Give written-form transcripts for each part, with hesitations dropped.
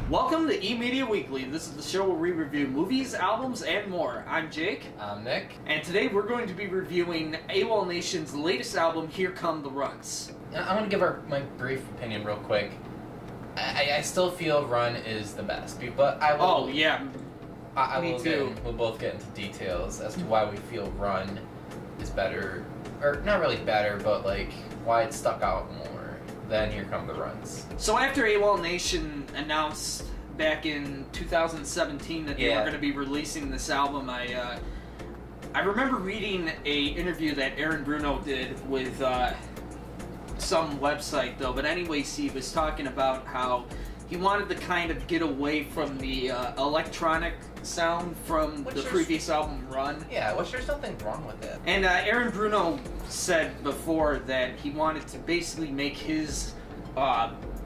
Welcome to E-Media Weekly. This is the show where we review movies, albums, and more. I'm Jake. I'm Nick. And today we're going to be reviewing AWOLNATION's latest album, Here Come the Runts. I'm going to give my brief opinion real quick. I still feel Run is the best, but I will... Oh, yeah. Me too. We'll both get into details as to why we feel Run is better, or not really better, but like why it stuck out more than Here Come the Runts. So after AWOLNATION announced back in 2017 that they were going to be releasing this album, I remember reading a interview that Aaron Bruno did with some website though, but anyways, he was talking about how he wanted to kind of get away from the electronic sound from the previous album, Run. Yeah, which there's nothing wrong with it. And Aaron Bruno said before that he wanted to basically make his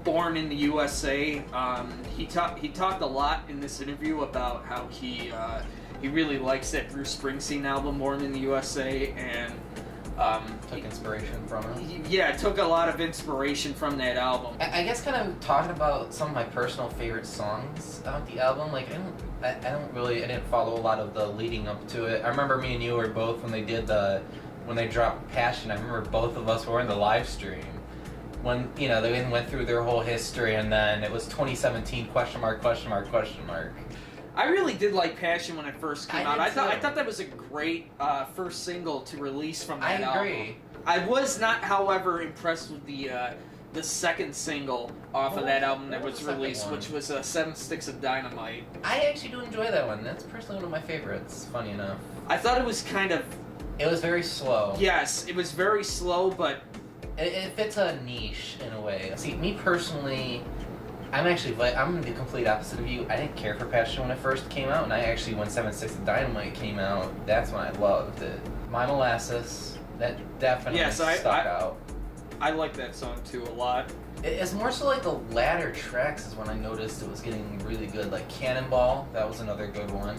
Born in the USA. He talked a lot in this interview about how he really likes that Bruce Springsteen album, Born in the USA, and took inspiration from it. Yeah, took a lot of inspiration from that album. I guess kind of talking about some of my personal favorite songs on the album. Like I didn't follow a lot of the leading up to it. I remember me and you were both when they dropped Passion. I remember both of us were in the live stream when they went through their whole history, and then it was 2017 ? I really did like Passion when it first came out. I too. thought that was a great first single to release from that album. I agree. I was not, however, impressed with the second single off of that album that was released, which was 7 Sticks of Dynamite. I actually do enjoy that one. That's personally one of my favorites, funny enough. I thought it was kind of... It was very slow. Yes, it was very slow, but... It fits a niche in a way. See, me personally... I'm the complete opposite of you. I didn't care for Passion when it first came out, and when 7 Sticks of Dynamite came out, that's when I loved it. My Molasses, that definitely stuck out. I like that song too a lot. It's more so like the latter tracks is when I noticed it was getting really good. Like Cannonball, that was another good one.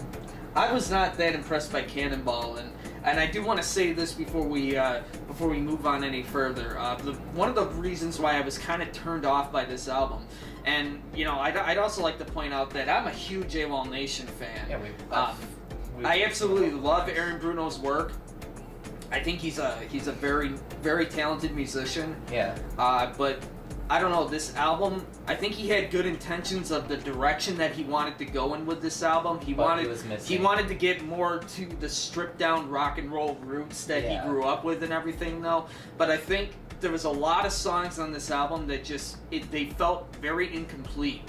I was not that impressed by Cannonball, and I do want to say this before we move on any further. One of the reasons why I was kind of turned off by this album, and I'd also like to point out that I'm a huge AWOLNATION fan. Yeah, I absolutely love Aaron Bruno's work. I think he's a very, very talented musician. Yeah. But I don't know, this album, I think he had good intentions of the direction that he wanted to go in with this album. He wanted to get more to the stripped down rock and roll roots that he grew up with and everything though. But I think there was a lot of songs on this album that they felt very incomplete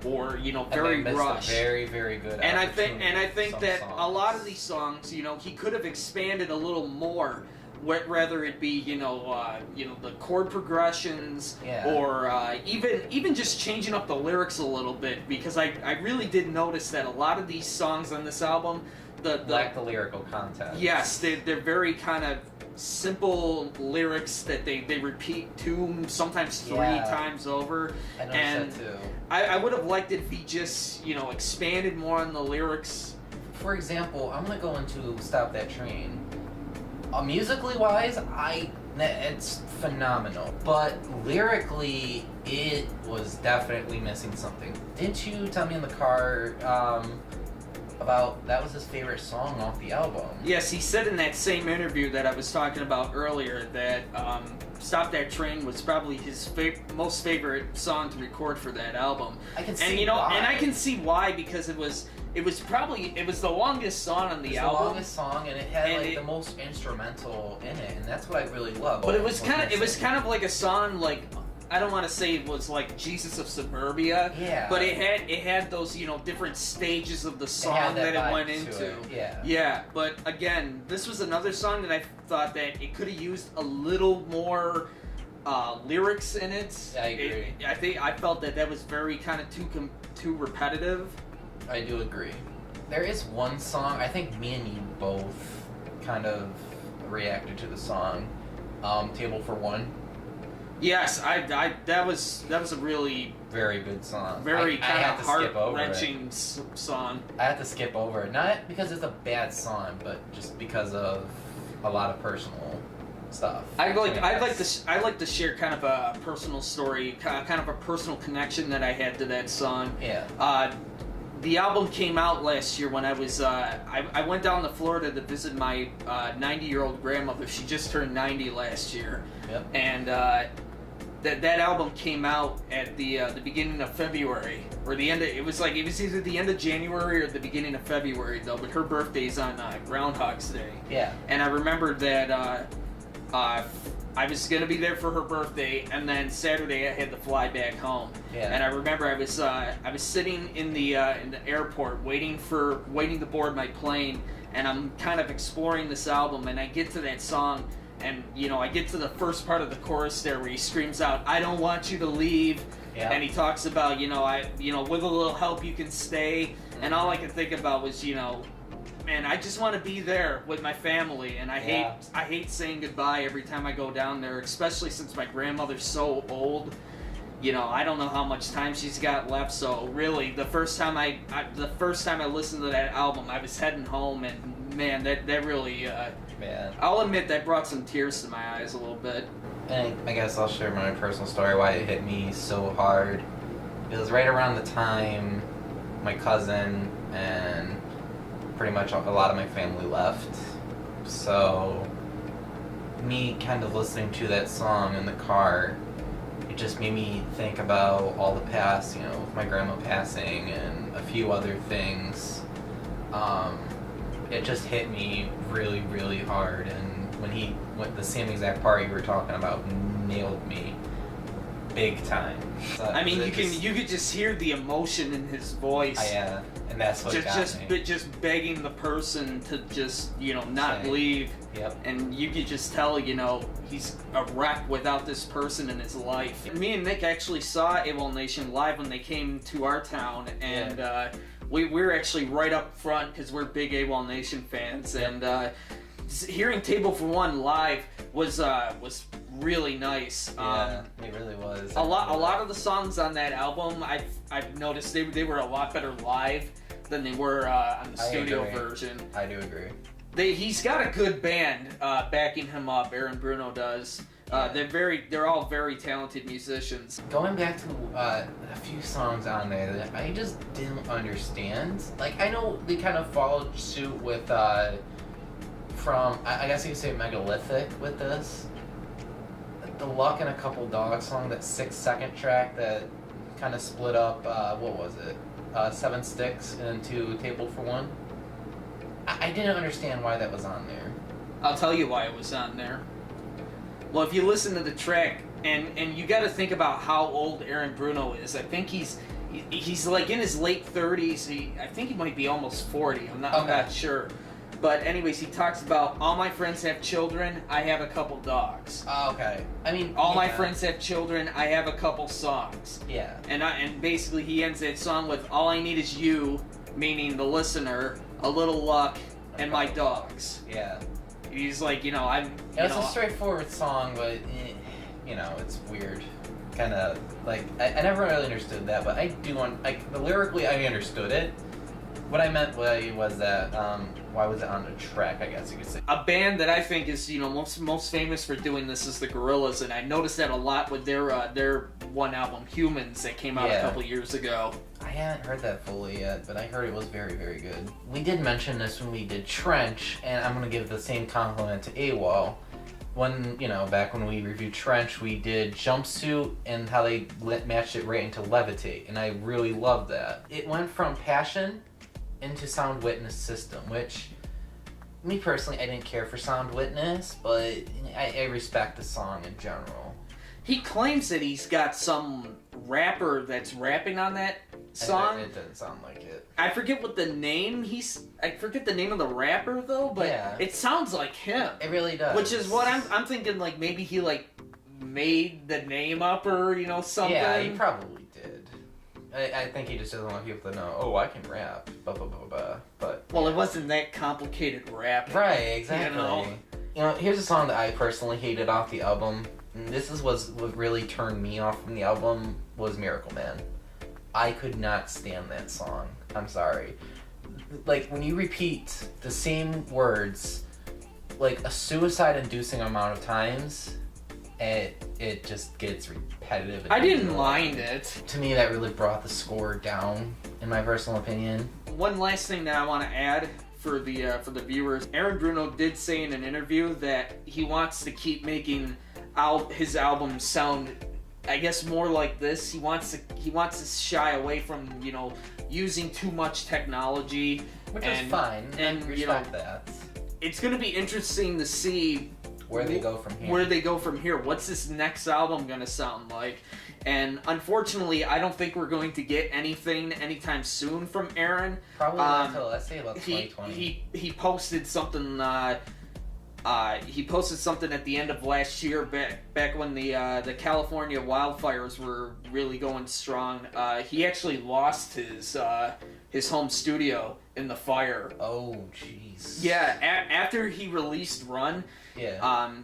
or very rushed. A very, very good. And I think that a lot of these songs, he could have expanded a little more. Whether it be the chord progressions or even just changing up the lyrics a little bit, because I really did notice that a lot of these songs on this album lack the lyrical content. Yes, they're very kind of simple lyrics that they repeat sometimes three times over. I noticed that too. I would have liked it if he just expanded more on the lyrics. For example, I'm gonna go into Stop That Train. Musically wise, it's phenomenal, but lyrically, it was definitely missing something. Didn't you tell me in the car about that was his favorite song off the album? Yes, he said in that same interview that I was talking about earlier that Stop That Train was probably his most favorite song to record for that album. I can see why. And I can see why, because it was the longest song on the album. The longest song, and it had the most instrumental in it, and that's what I really love. But it was kind of like a song, like, I don't want to say it was like Jesus of Suburbia. Yeah. But it had those different stages of the song that it went into. Yeah. Yeah. But again, this was another song that I thought that it could have used a little more lyrics in it. I agree. I felt that was very kind of too repetitive. I do agree. There is one song, I think me and you both kind of reacted to the song, Table for One. Yes, that was a really very good song. Very kind of heart-wrenching song. I had to skip over it, not because it's a bad song, but just because of a lot of personal stuff. I'd like to share kind of a personal story, kind of a personal connection that I had to that song. Yeah. The album came out last year when I was, I went down to Florida to visit my 90-year-old grandmother. She just turned 90 last year. Yep. And that album came out at the beginning of February, or the end of, it was either the end of January or the beginning of February though, but her birthday's on Groundhog's Day. Yeah. And I remembered that I was gonna be there for her birthday, and then Saturday I had to fly back home. Yeah. And I remember I was sitting in the airport waiting to board my plane, and I'm kind of exploring this album, and I get to that song, and I get to the first part of the chorus there where he screams out, "I don't want you to leave," and he talks about with a little help you can stay, and all I could think about was man, I just want to be there with my family, and I hate saying goodbye every time I go down there, especially since my grandmother's so old. I don't know how much time she's got left, so really, the first time I listened to that album, I was heading home, and man, that really, man, I'll admit that brought some tears to my eyes a little bit. And I guess I'll share my personal story why it hit me so hard. It was right around the time my cousin and pretty much a lot of my family left, so me kind of listening to that song in the car, it just made me think about all the past, with my grandma passing and a few other things. It just hit me really, really hard, and when he went the same exact part you were talking about, nailed me big time. So I mean, you could just hear the emotion in his voice. Yeah, and that's what got me. Just begging the person to just not leave. Yep. And you could just tell he's a wreck without this person in his life. And me and Nick actually saw AWOLNATION live when they came to our town, and we were actually right up front because we're big AWOLNATION fans, and hearing Table for One live was really nice. Yeah, it really was. A lot of the songs on that album, I've noticed they were a lot better live than they were on the studio version. I do agree. He's got a good band backing him up. Aaron Bruno does. They're all very talented musicians. Going back to a few songs on there that I just didn't understand. Like, I know they kind of followed suit with from I guess you could say Megalithic with this. The Luck and a Couple Dogs song, that 6-second track that kind of split up, what was it? 7 Sticks into Table for One. I didn't understand why that was on there. I'll tell you why it was on there. Well, if you listen to the track, and you got to think about how old Aaron Bruno is. I think he's like in his late 30s. I think he might be almost 40. I'm not sure. But anyways, he talks about all my friends have children. I have a couple dogs. Oh, okay. I mean, all my friends have children. I have a couple songs. Yeah. And basically he ends that song with all I need is you, meaning the listener, a little luck, and my dogs. Yeah. He's like, I'm. It's a straightforward song, but it's weird. Kind of like I never really understood that, but I do lyrically I understood it. What I meant was that why was it on the track, I guess you could say. A band that I think is most famous for doing this is the Gorillaz, and I noticed that a lot with their one album Humans that came out a couple years ago. I hadn't heard that fully yet, but I heard it was very, very good. We did mention this when we did Trench, and I'm gonna give the same compliment to AWOL. When back when we reviewed Trench, we did Jumpsuit and how they matched it right into Levitate, and I really loved that. It went from Passion into Sound Witness System, which, me personally, I didn't care for Sound Witness, but I respect the song in general. He claims that he's got some rapper that's rapping on that song. It doesn't sound like it. I forget what the name I forget the name of the rapper though, but it sounds like him. It really does. Which is what I'm thinking, like maybe he made the name up or something. Yeah, he probably did. I think he just doesn't want people to know, oh, I can rap, blah, blah, blah, blah, but... Well, it wasn't that complicated rap. Right, exactly. Here's a song that I personally hated off the album, and this is what really turned me off from the album, was Miracle Man. I could not stand that song. I'm sorry. Like, when you repeat the same words like a suicide-inducing amount of times, it just gets repetitive. I didn't mind it. To me, that really brought the score down, in my personal opinion. One last thing that I want to add for the viewers, Aaron Bruno did say in an interview that he wants to keep making his albums sound, I guess, more like this. He wants to shy away from, you know, using too much technology, which is fine. And respect that. It's going to be interesting to see where they go from here. What's this next album going to sound like? And unfortunately, I don't think we're going to get anything anytime soon from Aaron. Probably until, let's say, about 2020. He posted something. He posted something at the end of last year, back when the California wildfires were really going strong. He actually lost his home studio in the fire. Oh, jeez. Yeah. After he released Run,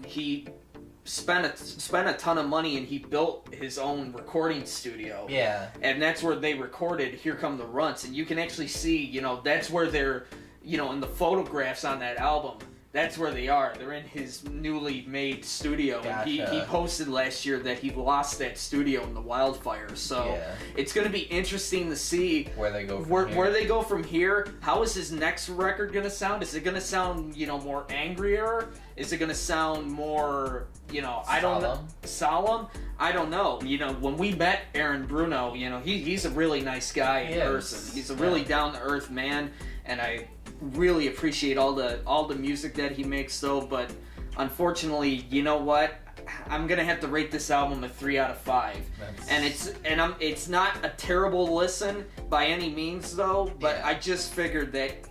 he spent a ton of money and he built his own recording studio. Yeah. And that's where they recorded Here Come the Runts, and you can actually see, you know, that's where they're, you know, in the photographs on that album. That's where they are. They're in his newly made studio. Gotcha. And he posted last year that he lost that studio in the wildfires. So it's going to be interesting to see where they go from here. How is his next record going to sound? Is it going to sound, you know, more angrier? Is it going to sound more, you know, solemn? I don't know. You know, when we met Aaron Bruno, you know, he's a really nice guy in person. He's a really down-to-earth man, and I really appreciate all the music that he makes, though. But unfortunately, you know what? I'm gonna have to rate this album a 3 out of 5. It's not a terrible listen by any means, though. But I just figured that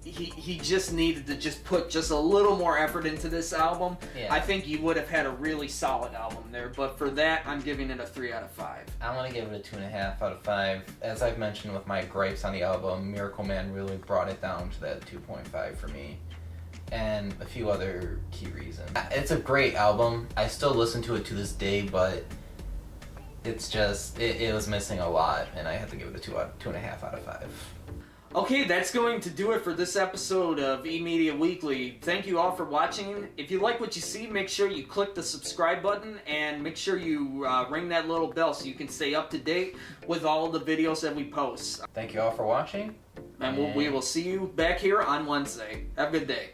he just needed to just put just a little more effort into this album. I think you would have had a really solid album there, but for that, I'm giving it a 3 out of 5. I'm gonna give it a 2.5 out of 5. As I've mentioned with my gripes on the album, Miracle Man really brought it down to that 2.5 for me, and a few other key reasons. It's a great album. I still listen to it to this day, but it's just it was missing a lot, and I had to give it a 2.5 out of 5. Okay, that's going to do it for this episode of eMedia Weekly. Thank you all for watching. If you like what you see, make sure you click the subscribe button and make sure you ring that little bell so you can stay up to date with all the videos that we post. Thank you all for watching. And we will see you back here on Wednesday. Have a good day.